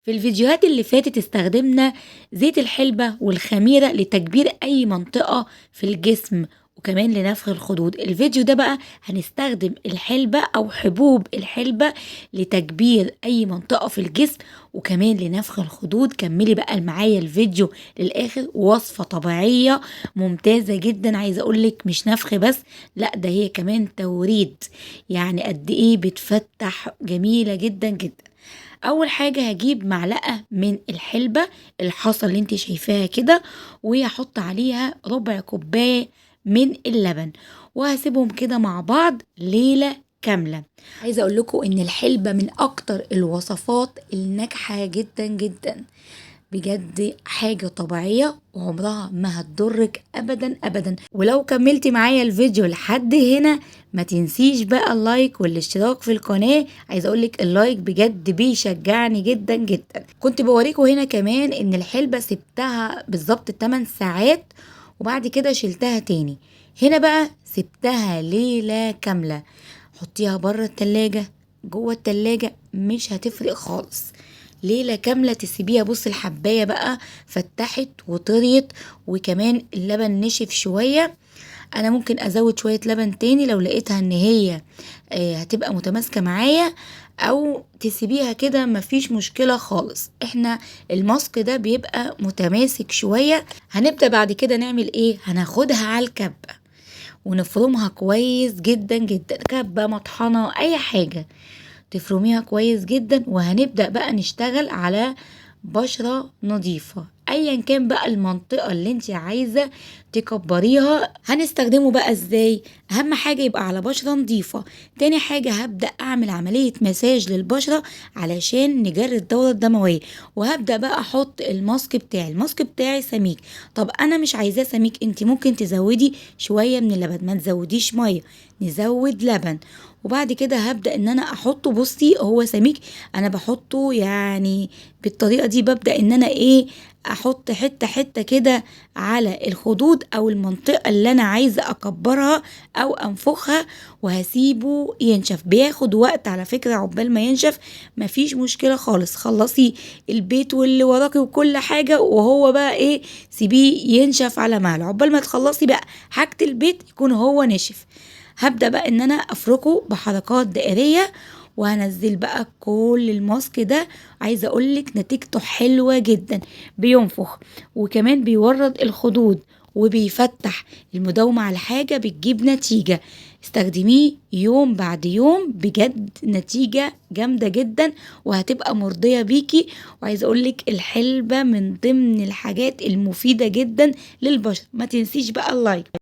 في الفيديوهات اللي فاتت استخدمنا زيت الحلبة والخميرة لتكبير أي منطقة في الجسم وكمان لنفخ الخدود. الفيديو ده بقى هنستخدم الحلبة أو حبوب الحلبة لتكبير أي منطقة في الجسم وكمان لنفخ الخدود. كملي بقى معايا الفيديو للآخر. وصفة طبيعية ممتازة جدا، عايزة أقولك مش نفخ بس، لا ده هي كمان توريد، يعني قد إيه بتفتح، جميلة جدا جدا. اول حاجة هجيب معلقة من الحلبة الحصى اللي انت شايفاها كده، وهحط عليها ربع كوباية من اللبن وهسيبهم كده مع بعض ليلة كاملة. عايزة اقول لكم ان الحلبة من اكتر الوصفات الناجحة جدا جدا، بجد حاجة طبيعية وعمرها ما هتضرك ابدا ابدا. ولو كملتي معايا الفيديو لحد هنا ما تنسيش بقى اللايك والاشتراك في القناة. عايزة اقولك اللايك بجد بيشجعني جدا جدا. كنت بوريكم هنا كمان ان الحلبة سبتها بالظبط 8 ساعات وبعد كده شلتها تاني. هنا بقى سبتها ليلة كاملة. حطيها بره التلاجة جوه التلاجة مش هتفرق خالص. ليلة كاملة تسيبيها، بص الحباية بقى فتحت وطريت وكمان اللبن نشف شوية. انا ممكن ازود شوية لبن تاني لو لقيتها ان هي هتبقى متماسكة معايا، او تسيبيها كده مفيش مشكلة خالص. احنا الماسك ده بيبقى متماسك شوية. هنبدأ بعد كده نعمل ايه؟ هناخدها على الكبة ونفرمها كويس جدا جدا، كبة مطحنة اي حاجة تفرميها كويس جدا. وهنبدأ بقى نشتغل على بشرة نظيفة ايا كان بقى المنطقة اللي انت عايزة تكبريها. هنستخدمه بقى ازاي؟ اهم حاجة يبقى على بشرة نظيفة. تاني حاجة هبدأ اعمل عملية مساج للبشرة علشان نجري الدورة الدموية. وهبدأ بقى احط الماسك بتاعي. الماسك بتاعي سميك، طب انا مش عايزاه سميك، انت ممكن تزودي شوية من اللبن، ما تزوديش مية، نزود لبن. وبعد كده هبدأ ان انا احطه. بصي هو سميك، انا بحطه يعني بالطريقة دي. ببدأ ان انا ايه، احط حتة حتة كده على الخدود او المنطقة اللي انا عايزة اكبرها او انفخها، وهسيبه ينشف. بياخد وقت على فكرة عقبال ما ينشف، مفيش مشكلة خالص. خلصي البيت واللي وراكي وكل حاجة وهو بقى ايه، سيبيه ينشف على مهله عقبال ما تخلصي بقى حاجة البيت يكون هو نشف. هبدأ بقى ان انا افركه بحركات دائرية وهنزل بقى كل الماسك ده. عايزة اقولك نتيجته حلوة جدا، بينفخ وكمان بيورد الخدود وبيفتح. المداومة على حاجة بتجيب نتيجة. استخدميه يوم بعد يوم، بجد نتيجة جامدة جدا وهتبقى مرضية بيكي. وعايزة اقولك الحلبة من ضمن الحاجات المفيدة جدا للبشر. ما تنسيش بقى اللايك.